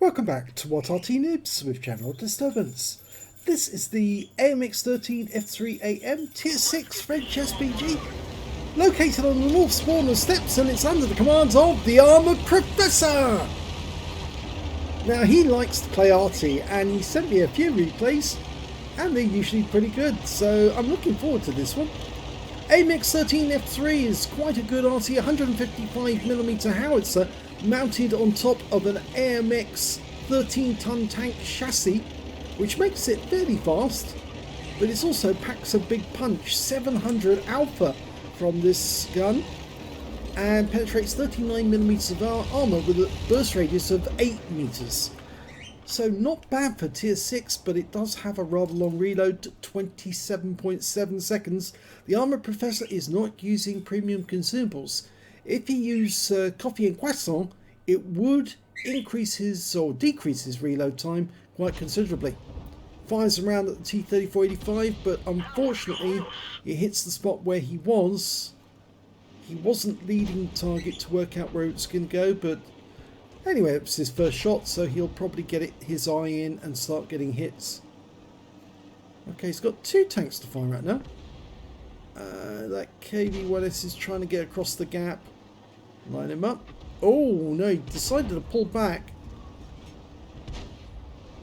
Welcome back to What Arty Noobs with General Disturbance. This is the AMX13 F3AM Tier 6 French SPG, located on the north spawn of Steppes, and it's under the commands of the Armoured Professor. Now, he likes to play Arty, and he sent me a few replays, and they're usually pretty good, so I'm looking forward to this one. AMX13 F3 is quite a good Arty 155mm howitzer, mounted on top of an AMX 13-ton tank chassis, which makes it fairly fast, but it also packs a big punch. 700 alpha from this gun, and penetrates 39mm of armour with a burst radius of 8 meters. So not bad for tier 6, but it does have a rather long reload, 27.7 seconds. The Armoured Professor is not using premium consumables. If he used coffee and croissant, it would increase his or decrease his reload time quite considerably. Fires around at the T-3485, but unfortunately it hits the spot where he was. He wasn't leading target to work out where it's going to go, but anyway, it was his first shot, so he'll probably get his eye in and start getting hits. Okay, he's got 2 tanks to fire right now. That KV-1S is trying to get across the gap. Line him up. Oh no, he decided to pull back.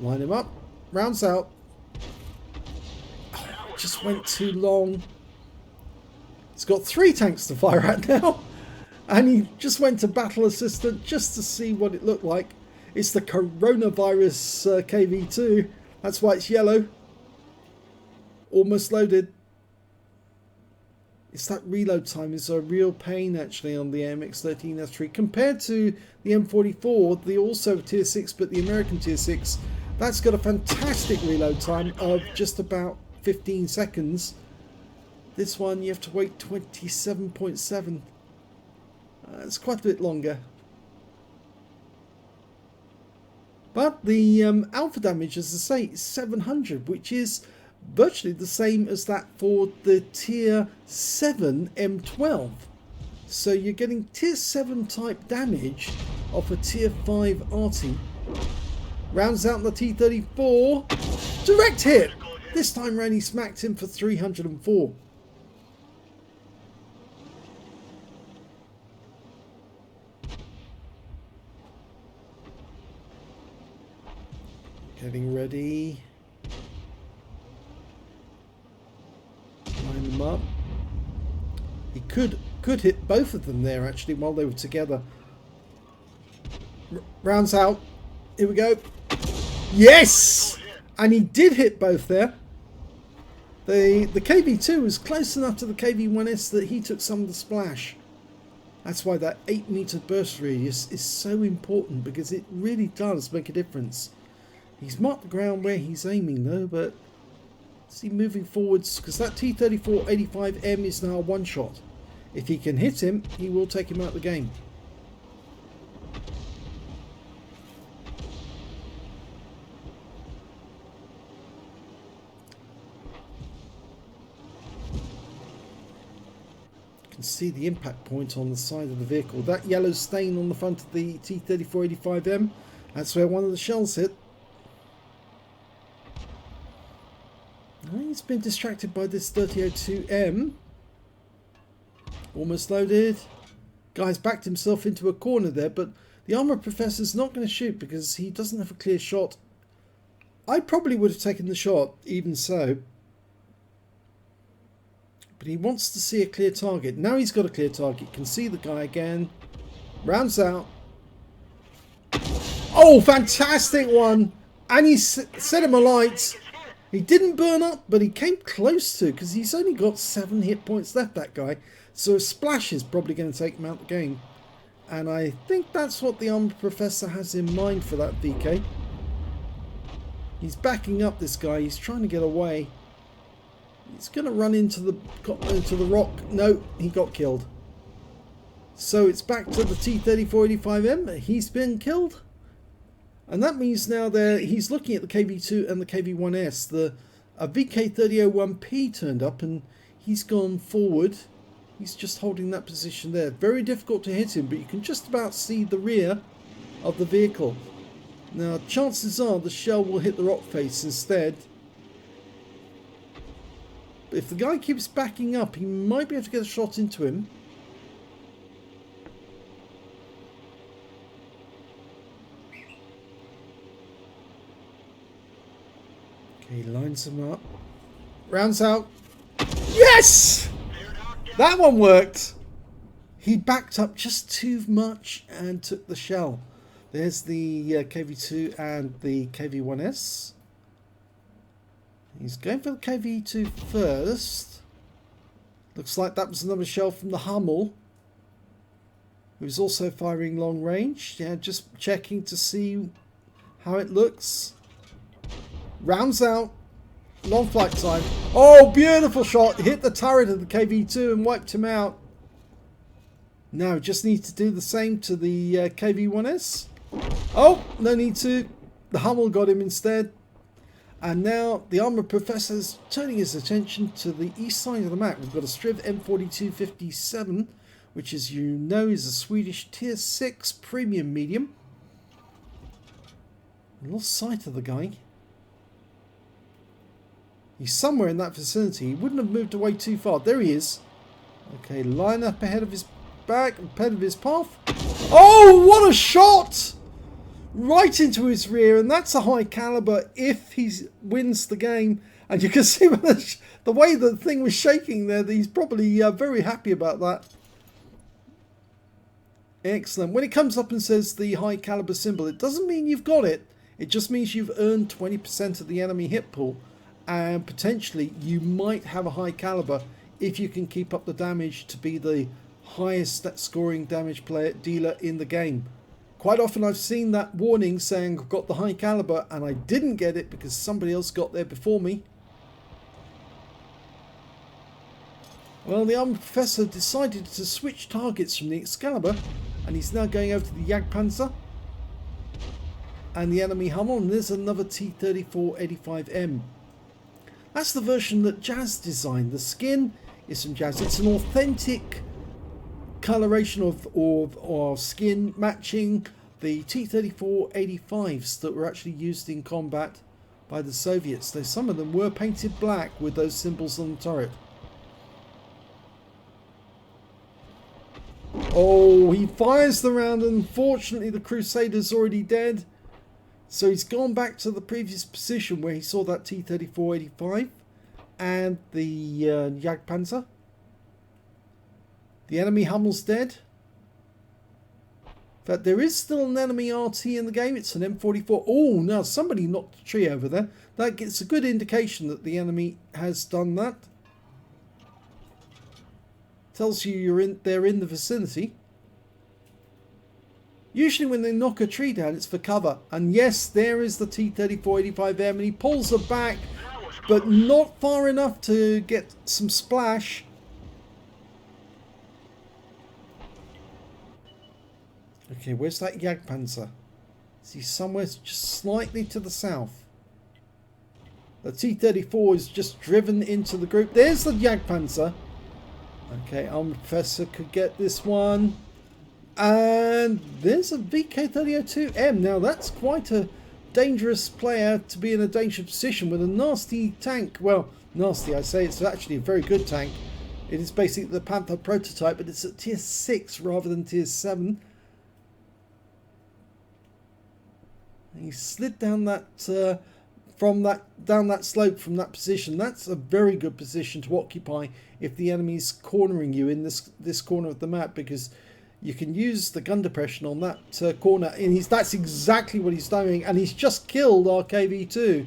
Line him up. Rounds out. Oh, just went too long. He's got 3 tanks to fire at now. And he just went to battle assistant just to see what it looked like. It's the coronavirus KV2. That's why it's yellow. Almost loaded. It's that reload time is a real pain actually on the AMX13 F3 compared to the M44, the also tier 6 but the American tier 6. That's got a fantastic reload time of just about 15 seconds. This one you have to wait 27.7. It's quite a bit longer. But the alpha damage, as I say, is 700, which is virtually the same as that for the tier 7 M12. So you're getting tier 7 type damage off a tier 5 Arty. Rounds out the T-34. Direct hit! This time round he smacked him for 304. Getting ready. Line them up. He could hit both of them there actually while they were together. Rounds out. Here we go. Yes! And he did hit both there. The KV2 was close enough to the KV-1S that he took some of the splash. That's why that 8 meter burst radius is so important, because it really does make a difference. He's marked the ground where he's aiming though, but see moving forwards, because that T-3485M is now a one shot. If he can hit him, he will take him out of the game. You can see the impact point on the side of the vehicle. That yellow stain on the front of the T-3485M, that's where one of the shells hit. He's been distracted by this 3002M. Almost loaded. Guy's backed himself into a corner there, but the Armoured Professor's not going to shoot because he doesn't have a clear shot. I probably would have taken the shot, even so. But he wants to see a clear target. Now he's got a clear target. Can see the guy again. Rounds out. Oh, fantastic one! And he set him alight. He didn't burn up, but he came close to, because he's only got 7 hit points left, that guy. So a splash is probably going to take him out of the game. And I think that's what the Armoured Professor has in mind for that VK. He's backing up this guy. He's trying to get away. He's going to run into the rock. No, he got killed. So it's back to the T-3485M. He's been killed. And that means now he's looking at the KV2 and the KV-1S. A VK3001P turned up and he's gone forward. He's just holding that position there. Very difficult to hit him, but you can just about see the rear of the vehicle. Now, chances are the shell will hit the rock face instead. But if the guy keeps backing up, he might be able to get a shot into him. Okay, he lines them up. Rounds out. Yes! That one worked. He backed up just too much and took the shell. There's the KV2 and the KV1S. He's going for the KV2 first. Looks like that was another shell from the Hummel, who's also firing long range. Yeah, just checking to see how it looks. Rounds out. Long flight time. Oh, beautiful shot. Hit the turret of the KV2 and wiped him out. Now, just need to do the same to the KV1S. Oh, no need to. The Hummel got him instead. And now the Armored Professor's turning his attention to the east side of the map. We've got a Striv M4257, which, as you know, is a Swedish Tier 6 premium medium. I lost sight of the guy. He's somewhere in that vicinity. He wouldn't have moved away too far. There he is. Okay, line up ahead of his back, ahead of his path. Oh, what a shot! Right into his rear, and that's a high caliber if he wins the game. And you can see the way the thing was shaking there, that he's probably very happy about that. Excellent. When it comes up and says the high caliber symbol, it doesn't mean you've got it. It just means you've earned 20% of the enemy hit pool. And potentially you might have a high caliber if you can keep up the damage to be the highest scoring damage dealer in the game. Quite often I've seen that warning saying I've got the high caliber and I didn't get it because somebody else got there before me. Well, the Armored Professor decided to switch targets from the Excalibur, and he's now going over to the Jagdpanzer and the enemy Hummel, and there's another T-3485M. That's the version that Jazz designed. The skin is from Jazz. It's an authentic coloration of skin matching the T-3485s that were actually used in combat by the Soviets. Though some of them were painted black with those symbols on the turret. Oh, he fires the round, and unfortunately the Crusader's already dead. So he's gone back to the previous position where he saw that T-3485 and the Jagdpanzer. The enemy Hummel's dead. In fact, there is still an enemy Arty in the game. It's an M44. Oh, now somebody knocked a tree over there. That gets a good indication that the enemy has done that. Tells you they're in the vicinity. Usually when they knock a tree down, it's for cover. And yes, there is the T-3485M, and he pulls her back, but not far enough to get some splash. Okay, where's that Jagdpanzer? Is he somewhere just slightly to the south? The T-34 is just driven into the group. There's the Jagdpanzer. Okay, Armored Professor could get this one. And there's a VK-3002M. Now that's quite a dangerous player to be in a dangerous position with a nasty tank. Well, nasty I say, it's actually a very good tank. It is basically the Panther prototype, but it's at tier 6 rather than tier 7. And he slid down that down that slope from that position. That's a very good position to occupy if the enemy's cornering you in this corner of the map, because you can use the gun depression on that corner, and that's exactly what he's doing, and he's just killed our KV2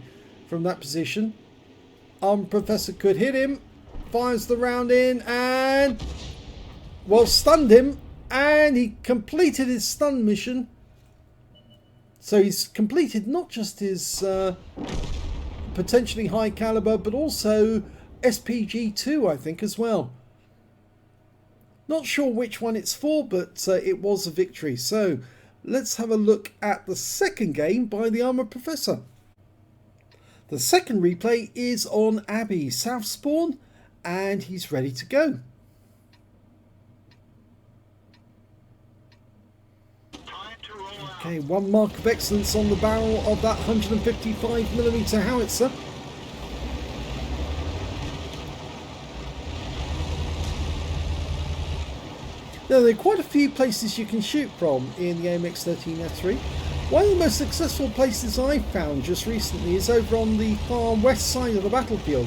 from that position. Professor could hit him, fires the round in, and well, stunned him, and he completed his stun mission. So he's completed not just his potentially high caliber, but also SPG2, I think, as well. Not sure which one it's for, but it was a victory. So let's have a look at the second game by the Armored Professor. The second replay is on Abbey, South Spawn, and he's ready to go. Okay, one mark of excellence on the barrel of that 155mm howitzer. Now, there are quite a few places you can shoot from in the AMX13F3. One of the most successful places I've found just recently is over on the far west side of the battlefield.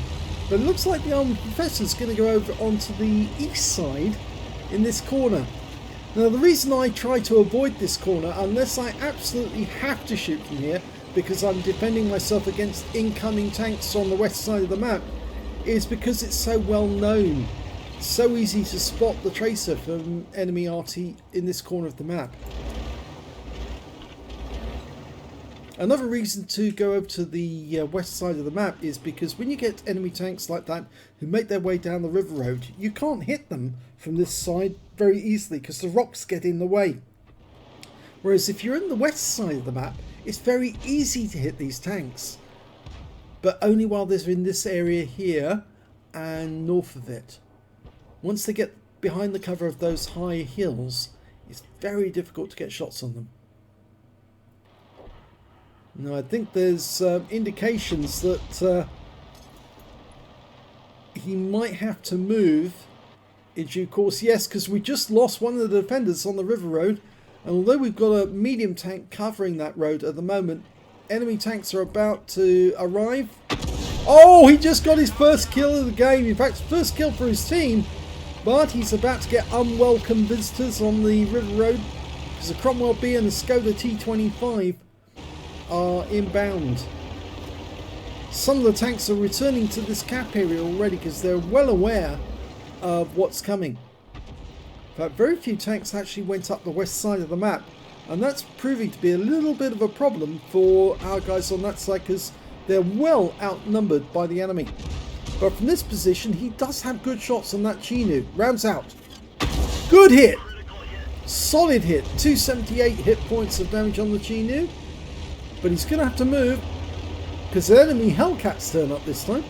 But it looks like the Armored Professor's going to go over onto the east side in this corner. Now, the reason I try to avoid this corner, unless I absolutely have to shoot from here, because I'm defending myself against incoming tanks on the west side of the map, is because it's so well known. It's so easy to spot the tracer from enemy Arty in this corner of the map. Another reason to go over to the west side of the map is because when you get enemy tanks like that who make their way down the river road, you can't hit them from this side very easily because the rocks get in the way. Whereas if you're in the west side of the map, it's very easy to hit these tanks. But only while they're in this area here and north of it. Once they get behind the cover of those high hills, it's very difficult to get shots on them. Now, I think there's indications that he might have to move in due course. Yes, because we just lost one of the defenders on the river road. And although we've got a medium tank covering that road at the moment, enemy tanks are about to arrive. Oh, he just got his first kill of the game. In fact, first kill for his team. But he's about to get unwelcome visitors on the river road because the Cromwell B and the Skoda T25 are inbound. Some of the tanks are returning to this cap area already because they're well aware of what's coming. But very few tanks actually went up the west side of the map, and that's proving to be a little bit of a problem for our guys on that side because they're well outnumbered by the enemy. But from this position, he does have good shots on that Chinook. Rounds out. Good hit. Solid hit. 278 hit points of damage on the Chinook. But he's going to have to move because the enemy Hellcats turn up this time.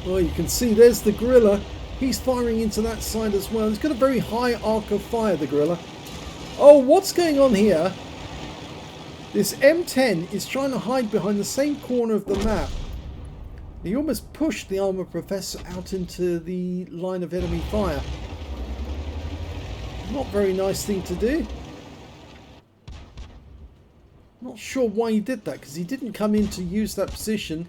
Oh, you can see there's the gorilla. He's firing into that side as well. He's got a very high arc of fire, the gorilla. Oh, what's going on here? This M10 is trying to hide behind the same corner of the map. He almost pushed the Armored Professor out into the line of enemy fire. Not very nice thing to do. Not sure why he did that, because he didn't come in to use that position.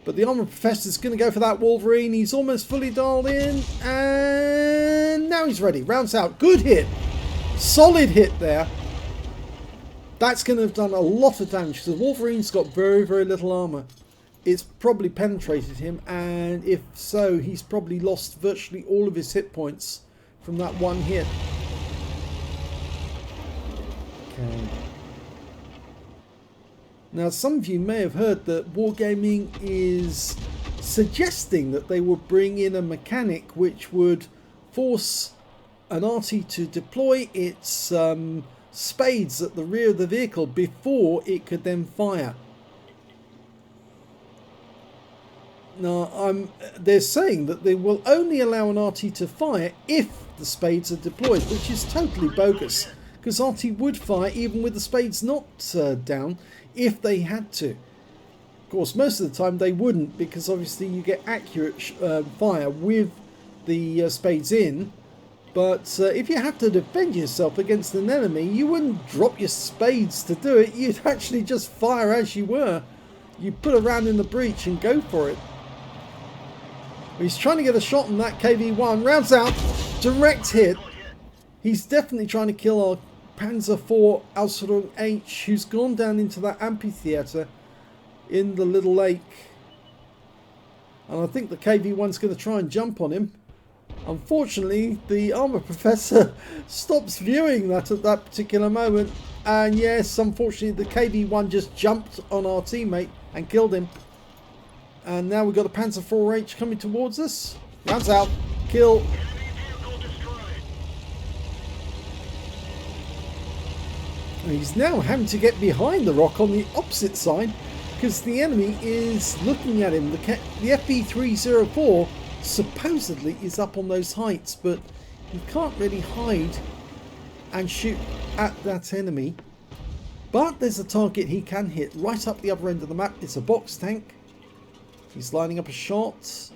But the Armored Professor's going to go for that Wolverine. He's almost fully dialed in. And now he's ready. Rounds out. Good hit. Solid hit there. That's going to have done a lot of damage, because Wolverine's got very, very little armour. It's probably penetrated him, and if so, he's probably lost virtually all of his hit points from that one hit. Okay. Now, some of you may have heard that Wargaming is suggesting that they would bring in a mechanic which would force an Arty to deploy its spades at the rear of the vehicle before it could then fire. Now, they're saying that they will only allow an Arty to fire if the spades are deployed, which is totally bogus, because Arty would fire even with the spades not down if they had to. Of course, most of the time they wouldn't, because obviously you get accurate fire with the spades in. But if you have to defend yourself against an enemy, you wouldn't drop your spades to do it. You'd actually just fire as you were. You'd put a round in the breech and go for it. He's trying to get a shot on that KV-1. Rounds out. Direct hit. He's definitely trying to kill our Panzer IV Aslains H, who's gone down into that amphitheatre in the little lake. And I think the KV-1's going to try and jump on him. Unfortunately, the Armored Professor stops viewing that at that particular moment. And yes, unfortunately, the KV-1 just jumped on our teammate and killed him. And now we've got a Panzer IV-H coming towards us. Rounds out. Kill. And he's now having to get behind the rock on the opposite side because the enemy is looking at him. The FB304 supposedly is up on those heights, but You can't really hide and shoot at that enemy. But there's a target he can hit right up the other end of the map. It's a box tank. He's lining up a shot.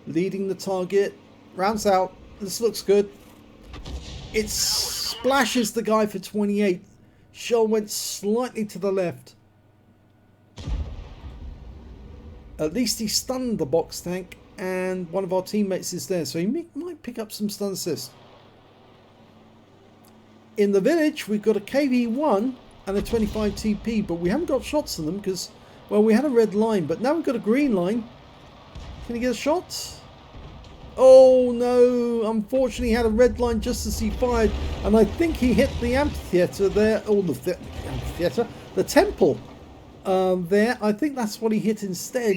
Leading the target. Rounds out. This looks good. It splashes the guy for 28. Shell went slightly to the left. At least he stunned the box tank. And one of our teammates is there. So he might pick up some stun assist. In the village, we've got a KV-1 and a 25 TP, but we haven't got shots on them because, well, we had a red line, but now we've got a green line. Can he get a shot? Oh no, unfortunately he had a red line just as he fired, and I think he hit the amphitheatre there, or the amphitheatre, the temple there. I think that's what he hit instead.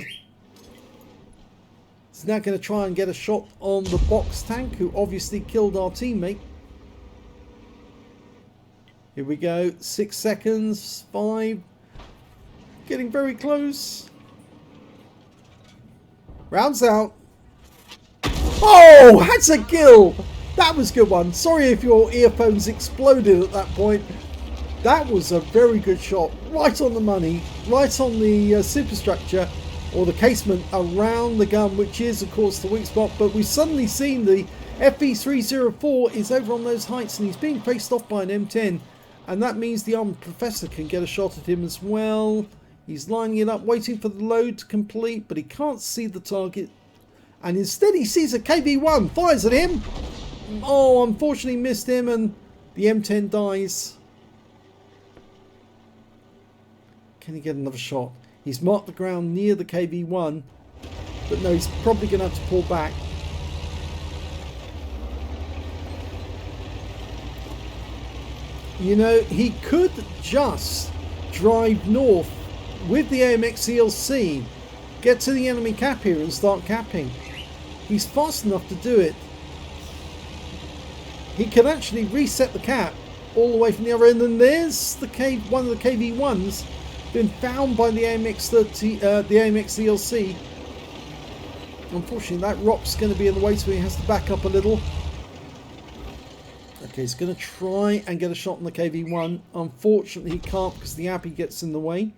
He's now going to try and get a shot on the box tank, who obviously killed our teammate. Here we go, 6 seconds, 5, getting very close. Rounds out. Oh, that's a kill. That was a good one. Sorry if your earphones exploded at that point. That was a very good shot, right on the money, right on the superstructure or the casement around the gun, which is of course the weak spot. But we've suddenly seen the FE304 is over on those heights and he's being faced off by an M10. And that means the armed professor can get a shot at him as well. He's lining it up, waiting for the load to complete, but he can't see the target. And instead he sees a KV-1, fires at him. Oh, unfortunately missed him and the M10 dies. Can he get another shot? He's marked the ground near the KV-1, but no, he's probably going to have to pull back. You know, he could just drive north with the AMX CLC, get to the enemy cap here and start capping. He's fast enough to do it. He can actually reset the cap all the way from the other end, and there's the one of the KV-1s been found by the AMX CLC. Unfortunately, that rock's going to be in the way, so he has to back up a little. Okay, he's going to try and get a shot on the KV-1. Unfortunately, he can't because the Abbey gets in the way.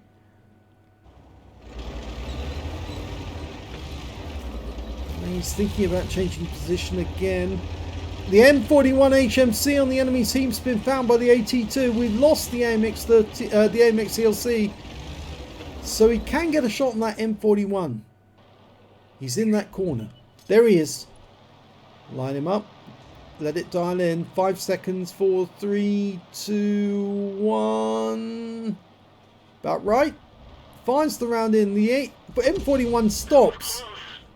And he's thinking about changing position again. The M41 HMC on the enemy team's been found by the AT2. We've lost the AMX CLC. So he can get a shot on that M41. He's in that corner. There he is. Line him up. Let it dial in. 5 seconds. 4, 3, 2, 1. About right. Fires the round in. The M41 stops,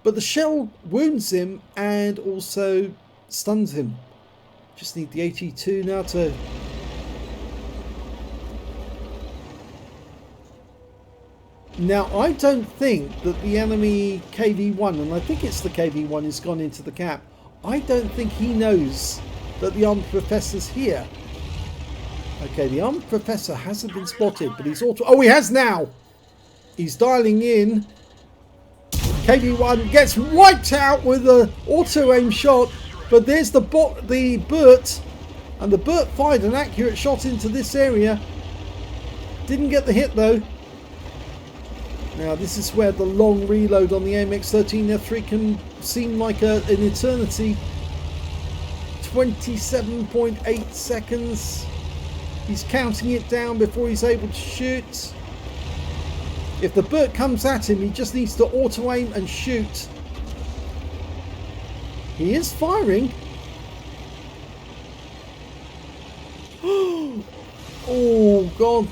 but the shell wounds him and also stuns him. Just need the AT2 now to... Now, I don't think that the enemy KV-1, and I think it's the KV-1, has gone into the cap. I don't think he knows that the armed professor's here. Okay, the armed professor hasn't been spotted, but he's auto... Oh, he has now! He's dialing in. KV-1 gets wiped out with an auto-aim shot, but there's the Burt, and the Burt fired an accurate shot into this area. Didn't get the hit, though. Now, this is where the long reload on the AMX-13 F3 can seem like an eternity. 27.8 seconds. He's counting it down before he's able to shoot. If the Burt comes at him, he just needs to auto-aim and shoot. He is firing. Oh, God.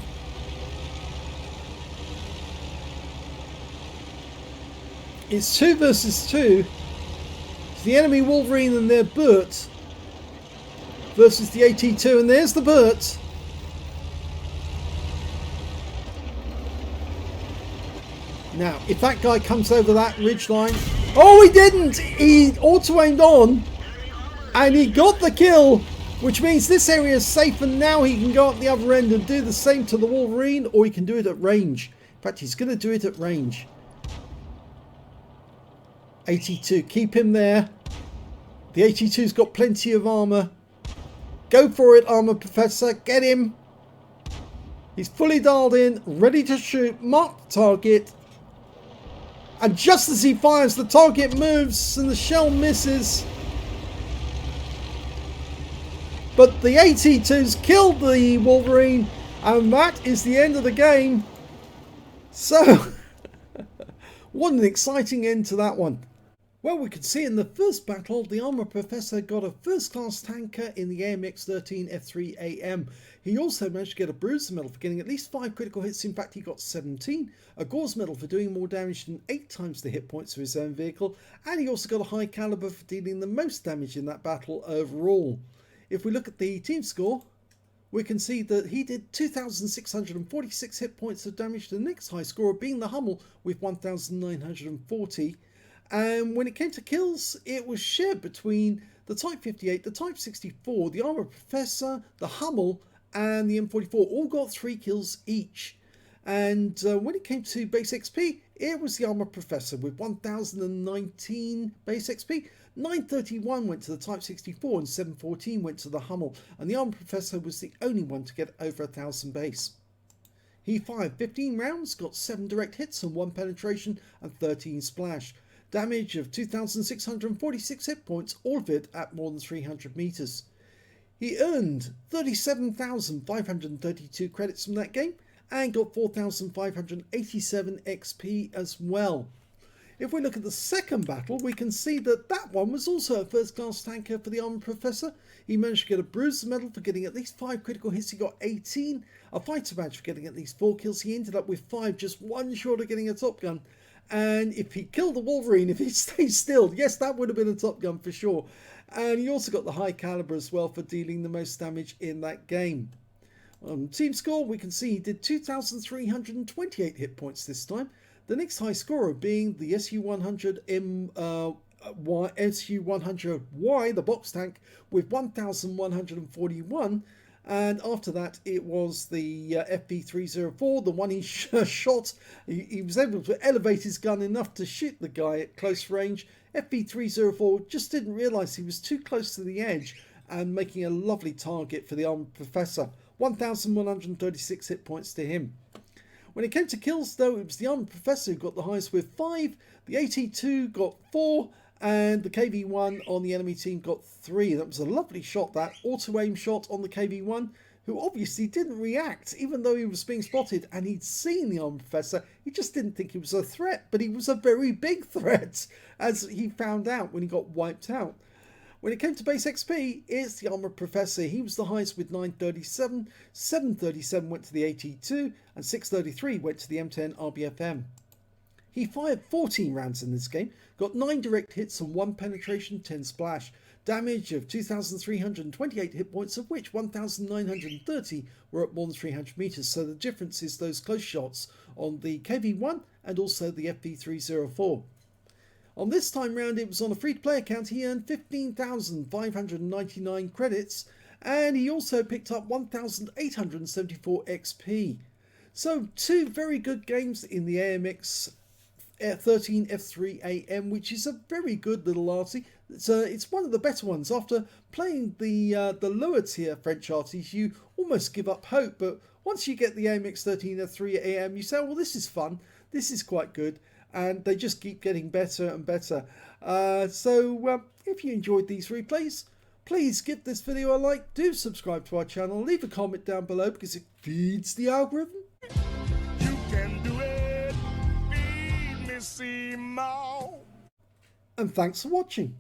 It's 2 versus 2. It's the enemy Wolverine and their Burt versus the AT2, and there's the Burt. Now, if that guy comes over that ridge line... Oh, he didn't! He auto-aimed on, and he got the kill, which means this area is safe, and now he can go up the other end and do the same to the Wolverine, or he can do it at range. In fact, he's going to do it at range. 82, keep him there. The 82's got plenty of armour. Go for it, Armour Professor. Get him. He's fully dialed in, ready to shoot. Mark the target. And just as he fires, the target moves and the shell misses. But the 82's killed the Wolverine. And that is the end of the game. So, what an exciting end to that one. Well, we could see in the first battle, the Armour Professor got a first-class tanker in the AMX-13 F3AM. He also managed to get a Bruiser medal for getting at least 5 critical hits. In fact, he got 17. A Gauze medal for doing more damage than 8 times the hit points of his own vehicle. And he also got a high caliber for dealing the most damage in that battle overall. If we look at the team score, we can see that he did 2,646 hit points of damage. The next high scorer being the Hummel with 1,940. And when it came to kills, it was shared between the Type 58, the Type 64, the Armour Professor, the Hummel, and the M44. All got 3 kills each. And when it came to base XP, it was the Armour Professor with 1,019 base XP. 931 went to the Type 64 and 714 went to the Hummel. And the Armour Professor was the only one to get over 1,000 base. He fired 15 rounds, got 7 direct hits and 1 penetration and 13 splash. Damage of 2,646 hit points, all of it at more than 300 meters. He earned 37,532 credits from that game and got 4,587 XP as well. If we look at the second battle, we can see that that one was also a first-class tanker for the Armour Professor. He managed to get a Bruiser medal for getting at least 5 critical hits. He got 18. A fighter badge for getting at least 4 kills. He ended up with 5, just 1 short of getting a Top Gun. And if he killed the Wolverine, if he stayed still, yes, that would have been a Top Gun for sure. And he also got the high caliber as well for dealing the most damage in that game. On team score, we can see he did 2,328 hit points this time. The next high scorer being the SU-100Y, the box tank, with 1,141. And after that, it was the FP304, the one he shot. He was able to elevate his gun enough to shoot the guy at close range. FP304 just didn't realise he was too close to the edge and making a lovely target for the Armour Professor. 1,136 hit points to him. When it came to kills, though, it was the Armour Professor who got the highest with 5. The AT2 got 4. And the KV-1 on the enemy team got 3. That was a lovely shot, that auto-aim shot on the KV-1, who obviously didn't react, even though he was being spotted and he'd seen the Armour Professor. He just didn't think he was a threat, but he was a very big threat, as he found out when he got wiped out. When it came to base XP, it's the Armour Professor. He was the highest with 937, 737 went to the AT2, and 633 went to the M10 RBFM. He fired 14 rounds in this game, got 9 direct hits and 1 penetration, 10 splash. Damage of 2,328 hit points, of which 1,930 were at more than 300 meters. So the difference is those close shots on the KV-1 and also the FP304. On this time round, it was on a free-to-play account. He earned 15,599 credits, and he also picked up 1,874 XP. So 2 very good games in the AMX 13 F3AM, which is a very good little Arty. It's one of the better ones. After playing the lower tier French Arties, you almost give up hope, but once you get the AMX 13 F3AM, you say, well, this is fun, this is quite good, and they just keep getting better and better. So if you enjoyed these replays, please give this video a like, do subscribe to our channel, leave a comment down below because it feeds the algorithm. You can do it. Feed me, see more. And thanks for watching.